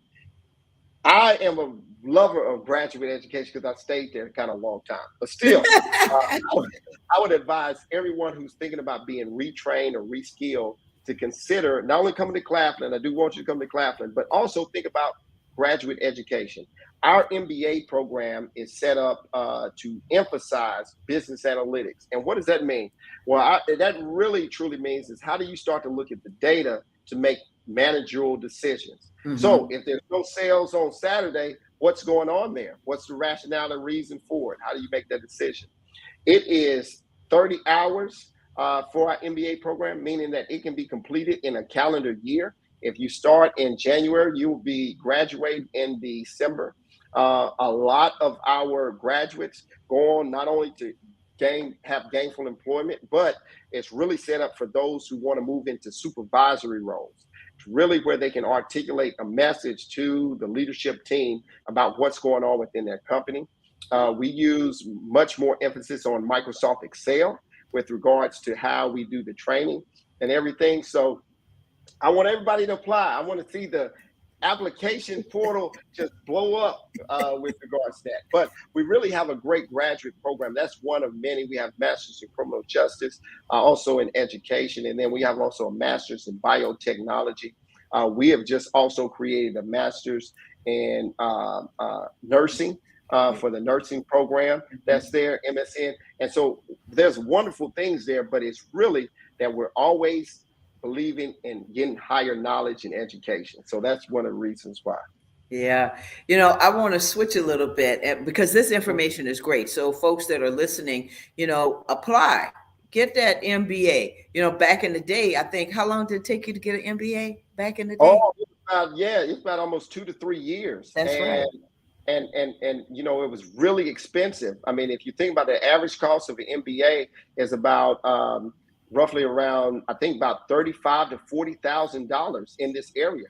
I am a lover of graduate education because I stayed there kind of a long time. But still, I would advise everyone who's thinking about being retrained or reskilled to consider not only coming to Claflin, I do want you to come to Claflin, but also think about graduate education. Our MBA program is set up to emphasize business analytics. And what does that mean? Well, that really truly means is how do you start to look at the data to make managerial decisions? So Hmm. if there's no sales on Saturday, what's going on there? What's the rationale and reason for it? How do you make that decision? It is 30 hours for our MBA program, meaning that it can be completed in a calendar year. If you start in January, you will be graduating in December. A lot of our graduates go on not only to have gainful employment, but it's really set up for those who want to move into supervisory roles. It's really where they can articulate a message to the leadership team about what's going on within their company. We use much more emphasis on Microsoft Excel with regards to how we do the training and everything. So I want everybody to apply. I want to see the application portal just blow up with regards to that. But we really have a great graduate program. That's one of many. We have masters in criminal justice, also in education, and then we have also a master's in biotechnology. We have just also created a master's in nursing. For the nursing program that's there, MSN. And so there's wonderful things there, but it's really that we're always believing in getting higher knowledge and education. So that's one of the reasons why. Yeah. I want to switch a little bit because this information is great. So folks that are listening, apply, get that MBA. Back in the day, I think, how long did it take you to get an MBA back in the day? Oh, it's about almost 2 to 3 years. That's right. And it was really expensive. I mean, if you think about the average cost of an MBA is about roughly around, I think, about $35,000 to $40,000 in this area.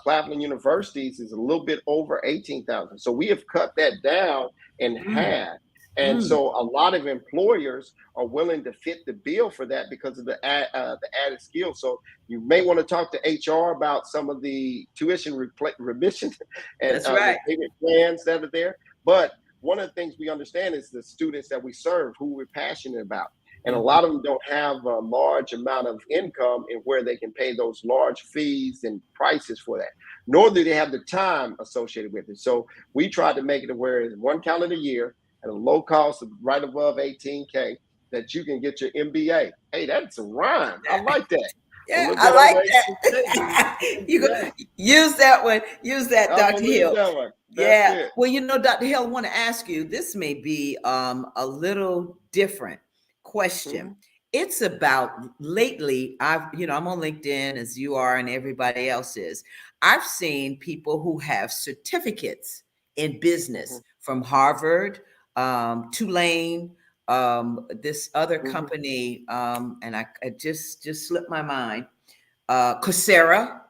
Claflin University's is a little bit over 18,000. So we have cut that down in half. And so a lot of employers are willing to fit the bill for that because of the added skill. So you may want to talk to HR about some of the tuition remission and That's right. payment plans that are there. But one of the things we understand is the students that we serve, who we're passionate about. And a lot of them don't have a large amount of income in where they can pay those large fees and prices for that, nor do they have the time associated with it. So we tried to make it where it's 1 calendar year at a low cost of right above $18K that you can get your MBA. Hey, that's a rhyme. I like that. Yeah, I like that. You go use that one. Use that, Dr. Hill. Yeah. It. Well, Dr. Hill, I want to ask you. This may be a little different question. It's about lately. I'm on LinkedIn as you are, and everybody else is. I've seen people who have certificates in business from Harvard, Tulane, this other company, and I just slipped my mind, Coursera,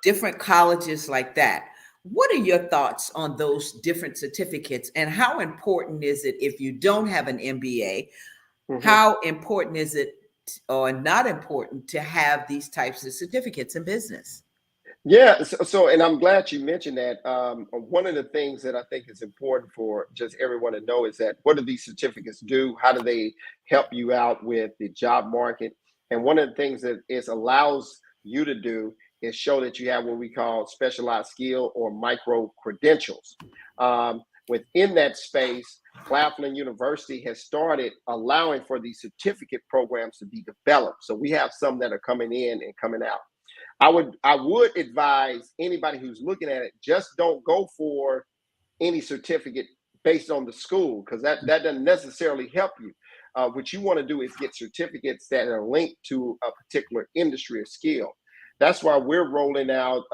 different colleges like that. What are your thoughts on those different certificates, and how important is it if you don't have an MBA? How important is it or not important to have these types of certificates in business? Yeah, so and I'm glad you mentioned that. One of the things that I think is important for just everyone to know is that what do these certificates do? How do they help you out with the job market? And one of the things that it allows you to do is show that you have what we call specialized skill or micro credentials. Within that space, Claflin University has started allowing for these certificate programs to be developed. So we have some that are coming in and coming out. I would advise anybody who's looking at it, just don't go for any certificate based on the school, because that doesn't necessarily help you. What you want to do is get certificates that are linked to a particular industry or skill. That's why we're rolling out,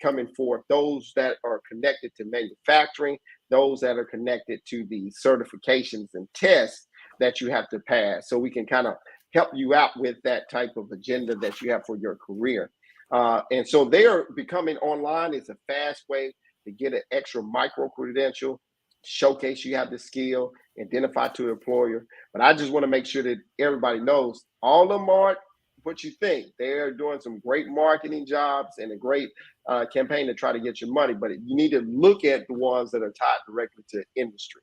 coming forth, those that are connected to manufacturing, those that are connected to the certifications and tests that you have to pass, so we can kind of help you out with that type of agenda that you have for your career. And so they are becoming online. It's a fast way to get an extra micro credential, showcase you have the skill, identify to an employer. But I just want to make sure that everybody knows all of them aren't what you think. They're doing some great marketing jobs and a great campaign to try to get your money. But you need to look at the ones that are tied directly to industry.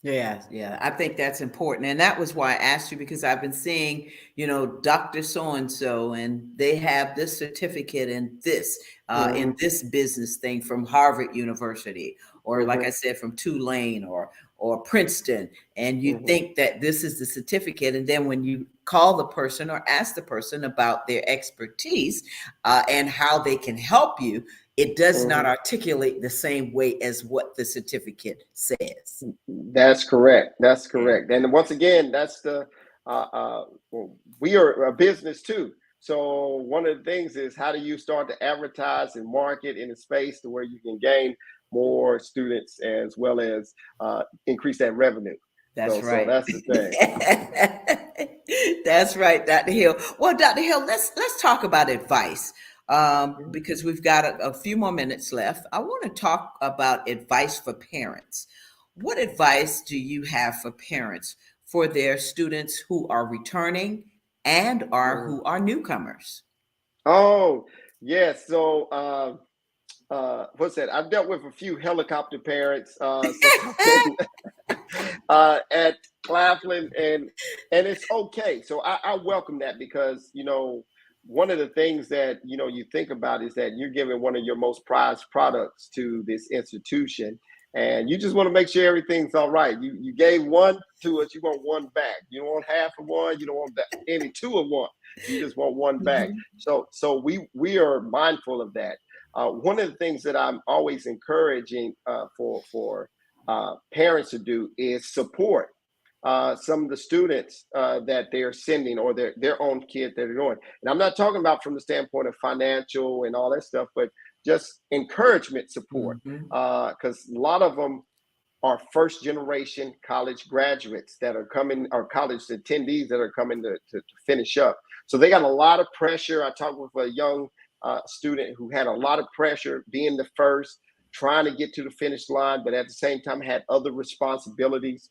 Yeah. I think that's important. And that was why I asked you, because I've been seeing, Dr. So-and-so, and they have this certificate in this, in this business thing from Harvard University, or like I said, from Tulane or Princeton. And you think that this is the certificate. And then when you call the person or ask the person about their expertise and how they can help you, it does not articulate the same way as what the certificate says. That's correct. That's correct. And once again, that's we are a business too. So one of the things is, how do you start to advertise and market in a space to where you can gain more students as well as increase that revenue? That's So right. that's the thing. That's right, Dr. Hill. Well, Dr. Hill, let's talk about advice, Mhm. because we've got a few more minutes left. I want to talk about advice for parents. What advice do you have for parents for their students who are returning and are Mhm. who are newcomers? Oh, yes. So, what's that? I've dealt with a few helicopter parents since I've been at Claflin, and it's okay. So I welcome that because one of the things that you think about is that you're giving one of your most prized products to this institution, and you just want to make sure everything's all right. You gave one to us, you want one back. You don't want half of one. You don't want any two of one. You just want one back. Mhm. So we are mindful of that. One of the things that I'm always encouraging for parents to do is support some of the students that they're sending or their own kids that are doing. And I'm not talking about from the standpoint of financial and all that stuff, but just encouragement support. Mhm. Because a lot of them are first generation college graduates that are coming, or college attendees that are coming to finish up. So they got a lot of pressure. I talked with a young student who had a lot of pressure being the first, trying to get to the finish line, but at the same time had other responsibilities.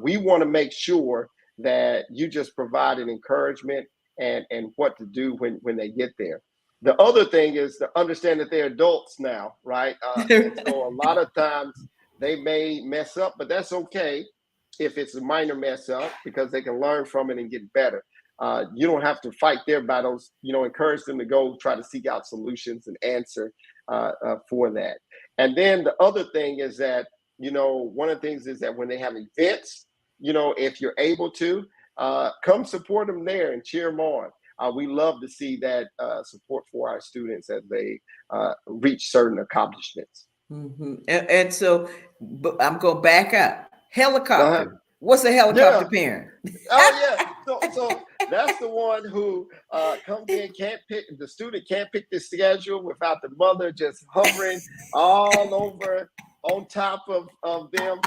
We want to make sure that you just provide an encouragement and what to do when they get there. The other thing is to understand that they're adults now, right? And so a lot of times they may mess up, but that's okay if it's a minor mess up because they can learn from it and get better. You don't have to fight their battles. Encourage them to go try to seek out solutions and answer for that. And then the other thing is that one of the things is that when they have events, if you're able to come support them there and cheer them on. We love to see that support for our students as they reach certain accomplishments. And so, but I'm going to back up. Uh-huh. Helicopter. What's a helicopter Yeah. parent? Oh yeah. So that's the one who comes in, can't pick the student can't pick the schedule without the mother just hovering all over on top of them.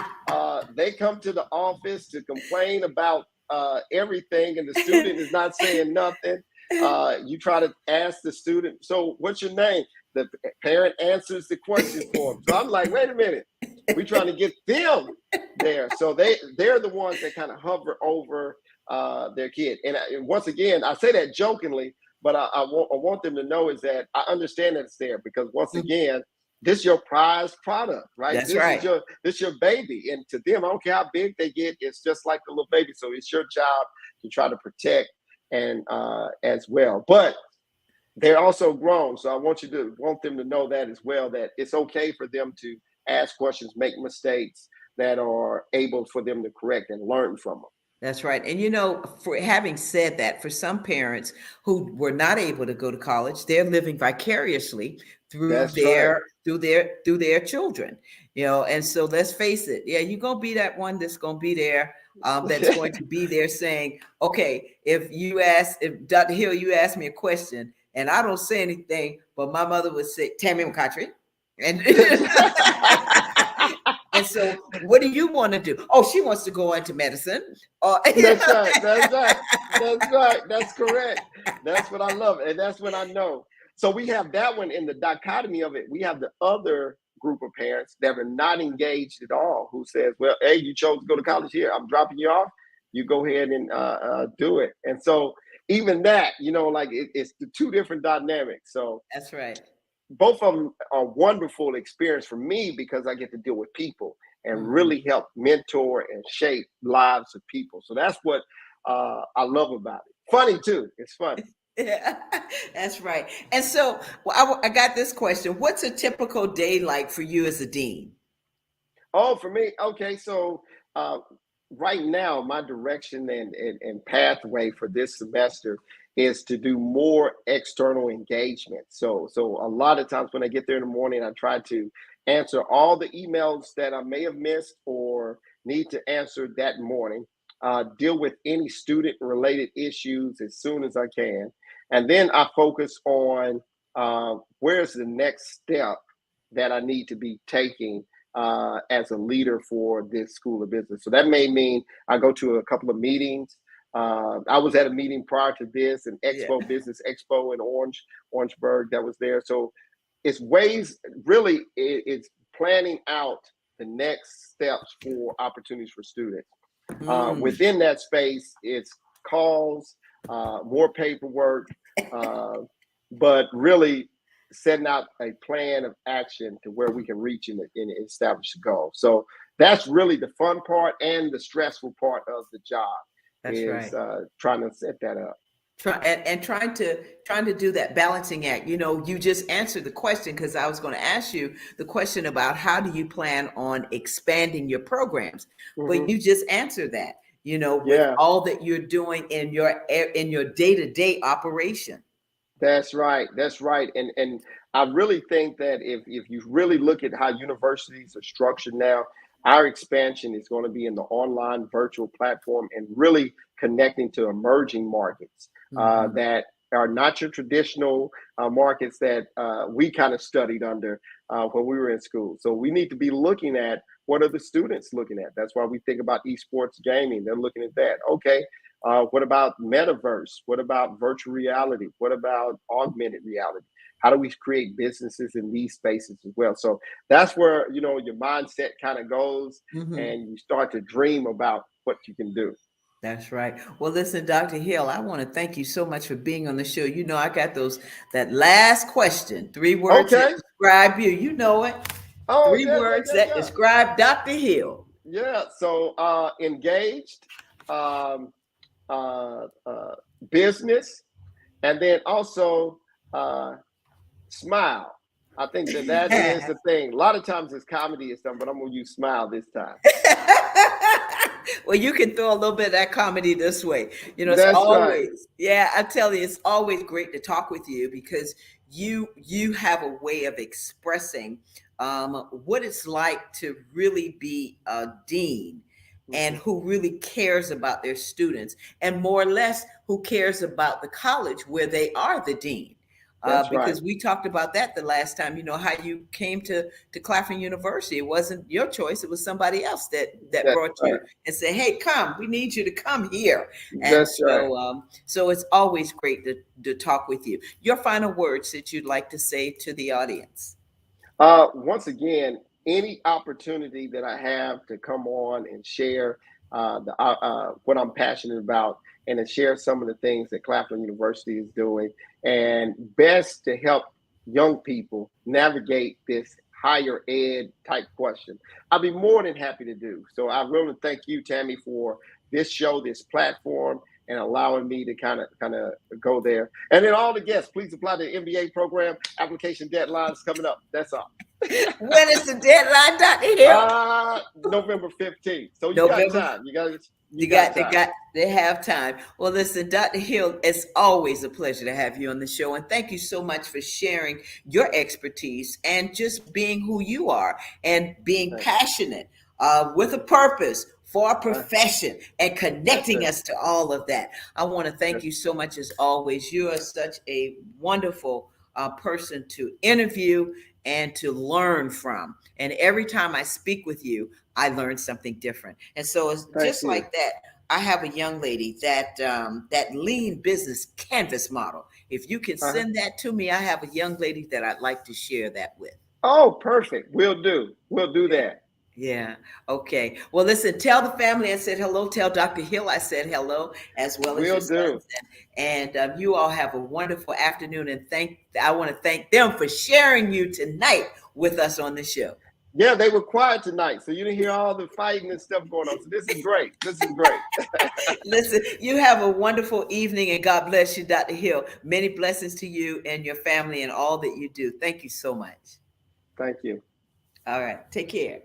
They come to the office to complain about everything, and the student is not saying nothing. You try to ask the student, so what's your name? The parent answers the question for them. So I'm like, wait a minute, we're trying to get them there. So they're the ones that kind of hover over their kid. And once again, I say that jokingly, but I want them to know is that I understand that it's there because once again, this is your prized product, right? That's right. This is your baby, and to them, I don't care how big they get, it's just like the little baby. So it's your job to try to protect and as well. But they're also grown, so I want them to know that as well, that it's okay for them to ask questions, make mistakes that are able for them to correct and learn from them. That's right. And for having said that, for some parents who were not able to go to college, they're living vicariously through That's right. their children. And so let's face it, yeah, you're gonna be that one that's gonna be there, that's going to be there saying, okay, if Dr. Hill, you ask me a question and I don't say anything, but my mother would say, Tammy McCautry. And and so, what do you want to do? Oh, she wants to go into medicine. That's right. That's right. That's right. That's correct. That's what I love. And that's what I know. So we have that one in the dichotomy of it. We have the other group of parents that are not engaged at all, who says, well, hey, you chose to go to college here. I'm dropping you off. You go ahead and do it. And so even that, like it's the two different dynamics. So That's right. both of them are wonderful experience for me because I get to deal with people and Mhm. really help mentor and shape lives of people. So that's what I love about it. Funny too. It's funny. Yeah, that's right. And so, well, I got this question. What's a typical day like for you as a dean? Oh, for me, okay. So uh, right now, my direction and pathway for this semester is to do more external engagement. So a lot of times when I get there in the morning, I try to answer all the emails that I may have missed or need to answer that morning. Deal with any student related issues as soon as I can, and then I focus on where's the next step that I need to be taking as a leader for this school of business. So that may mean I go to a couple of meetings. I was at a meeting prior to this, an Yeah. expo, business expo in Orangeburg that was there. So it's ways, really, it's planning out the next steps for opportunities for students. Mm. Within that space, it's calls, more paperwork, uh, but really setting out a plan of action to where we can reach and establish a goal. So that's really the fun part and the stressful part of the job That's is right. trying to set that up. And trying to do that balancing act. You just answered the question, because I was going to ask you the question about how do you plan on expanding your programs, but Hmm. you just answered that. With Yeah. all that you're doing in your day-to-day operation. That's right. That's right. And I really think that if you really look at how universities are structured now, our expansion is going to be in the online virtual platform and really connecting to emerging markets Hmm. that are not your traditional markets that we kind of studied under when we were in school. So we need to be looking at what are the students looking at. That's why we think about esports gaming. They're looking at that. Okay, what about metaverse? What about virtual reality? What about augmented reality? How do we create businesses in these spaces as well? So that's where your mindset kind of goes, Hmm. and you start to dream about what you can do. That's right. Well, listen, Dr. Hill, I want to thank you so much for being on the show. I got that last question, 3 words that Okay. describe you. You know it. Oh Three yeah, yeah, words yeah, that yeah, describe Dr. Hill. yeah. So engaged, um, business, and then also uh, smile. I think that is the thing. A lot of times it's comedy and stuff, but I'm gonna use smile this time. Well, you can throw a little bit of that comedy this way. It's That's right. always, yeah, I tell you, it's always great to talk with you, because you have a way of expressing what it's like to really be a dean, and Mhm. who really cares about their students, and more or less who cares about the college where they are the dean. That's right. Because we talked about that the last time. How you came to Claflin University. It wasn't your choice; it was somebody else that That's brought right. you and said, "Hey, come! We need you to come here." And That's right. so it's always great to talk with you. Your final words that you'd like to say to the audience. Once again, any opportunity that I have to come on and share what I'm passionate about, and to share some of the things that Claflin University is doing, and best to help young people navigate this higher ed type question, I'll be more than happy to do. So I really thank you, Tammy, for this show, this platform, and allowing me to kind of go there. And then all the guests, please apply to the MBA program. Application deadline is coming up. That's all. When is the deadline, Dr. Hill? November 15th. So you got November. time. You You got got they time. got they have time. Well, listen, Dr. Hill, it's always a pleasure to have you on the show, and thank you so much for sharing your expertise and just being who you are, and being Thanks. passionate with a purpose for a Uh, profession, and that's connecting it. us to all of that. I want to thank That's, you so much as always. You are such a wonderful person to interview and to learn from. And every time I speak with you, I learn something different. And so it's thank just you. like that. I have a young lady that lean business canvas model. If you can Uh-huh. send that to me, I have a young lady that I'd like to share that with. Oh, perfect. We'll do. We'll do Yeah. that. Yeah. Okay. Well, listen, tell the family I said hello. Tell Dr. Hill I said hello, as well as your We'll do. sons. And you all have a wonderful afternoon. And I want to thank them for sharing you tonight with us on the show. Yeah, they were quiet tonight, so you didn't hear all the fighting and stuff going on. So this is great. This is great. Listen, you have a wonderful evening, and God bless you, Dr. Hill. Many blessings to you and your family and all that you do. Thank you so much. Thank you. All right. Take care.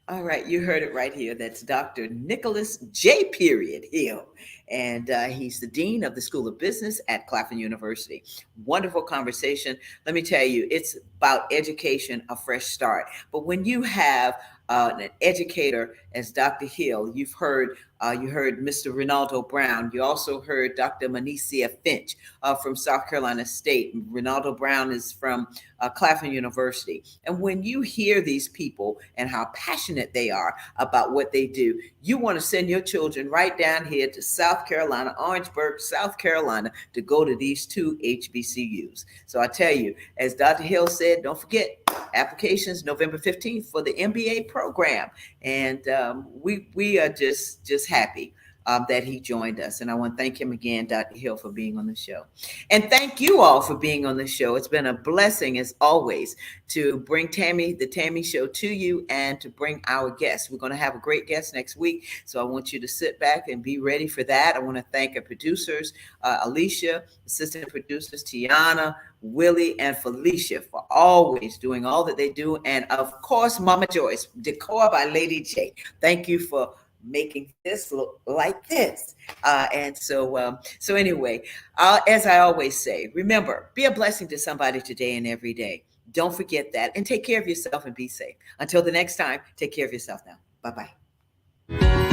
All right, you heard it right here. That's Dr. Nicholas J. Period Hill, and he's the dean of the School of Business at Claflin University. Wonderful conversation. Let me tell you, it's about education, a fresh start. But when you have an educator as Dr. Hill. You heard Mr. Ronaldo Brown. You also heard Dr. Manicia Finch from South Carolina State. Ronaldo Brown is from Claflin University. And when you hear these people and how passionate they are about what they do, you want to send your children right down here to South Carolina, Orangeburg, South Carolina, to go to these two HBCUs. So I tell you, as Dr. Hill said, don't forget applications November 15th for the MBA program. And we are just happy that he joined us. And I want to thank him again, Dr. Hill, for being on the show. And thank you all for being on the show. It's been a blessing, as always, to bring the Tammy Show to you and to bring our guests. We're going to have a great guest next week. So I want you to sit back and be ready for that. I want to thank our producers, Alicia, assistant producers, Tiana, Willie, and Felicia, for always doing all that they do. And of course, Mama Joyce, decor by Lady J. Thank you for making this look like this. So anyway, as I always say, remember, be a blessing to somebody today and every day. Don't forget that, and take care of yourself and be safe. Until the next time, take care of yourself now. Bye-bye.